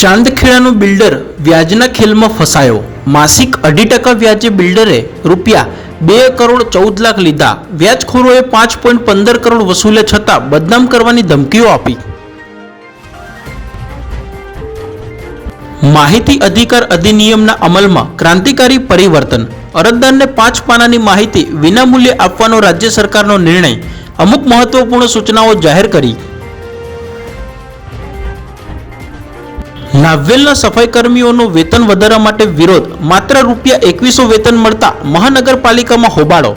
ચાંદખેડાનો builder વ્યાજના ખેલમાં ફસાયો। માસિક 2.5% વ્યાજે બિલ્ડરે રૂપિયા 2,14,00,000 લીધા। વ્યાજખોરોએ 5.15 કરોડ વસૂલ્યા છતાં બદનામ કરવાની ધમકીઓ આપી। માહિતી અધિકાર અધિનિયમના અમલમાં ક્રાંતિકારી પરિવર્તન। અરજદારને 5 પાનાની માહિતી વિનામૂલ્યે આપવાનો રાજ્ય સરકારનો નિર્ણય। અમુક મહત્વપૂર્ણ સૂચનાઓ જાહેર કરી। નાવેલના સફાઈ કર્મીઓનો વેતન વધારવા માટે વિરોધ। માત્ર રૂપિયા 2100 વેતન મળતા મહાનગરપાલિકામાં હોબાળો।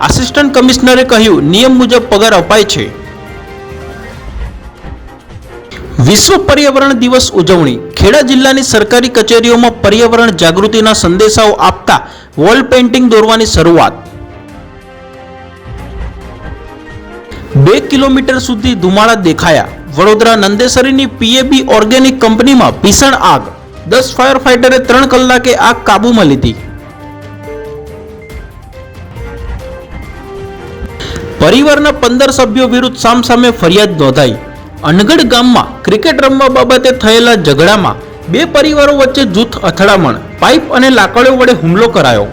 આસિસ્ટન્ટ કમિશનરે કહ્યું નિયમ મુજબ પગાર અપાય છે। વિશ્વ પર્યાવરણ દિવસ ઉજવણી। ખેડા જિલ્લાની સરકારી કચેરીઓમાં પર્યાવરણ જાગૃતિના સંદેશાઓ આપતા વોલ પેઇન્ટિંગ દોરવાની શરૂઆત। 2 કિલોમીટર સુધી ધુમાડા દેખાયા। વડોદરા નંદેસરીની પીએબી ઓર્ગેનિક કંપનીમાં ભીષણ આગ। 10 ફાયર ફાઇટરે 3 કલાકે આગ કાબૂમાં લીધી। પરિવારના 15 સભ્યો વિરુદ્ધ સામસામે ફરિયાદ નોંધાઈ। અનગઢ ગામમાં ક્રિકેટ રમવા બાબતે થયેલા ઝઘડામાં 2 પરિવારો વચ્ચે જૂથ અથડામણ। પાઇપ અને લાકડીઓ વડે હુમલો કરાયો।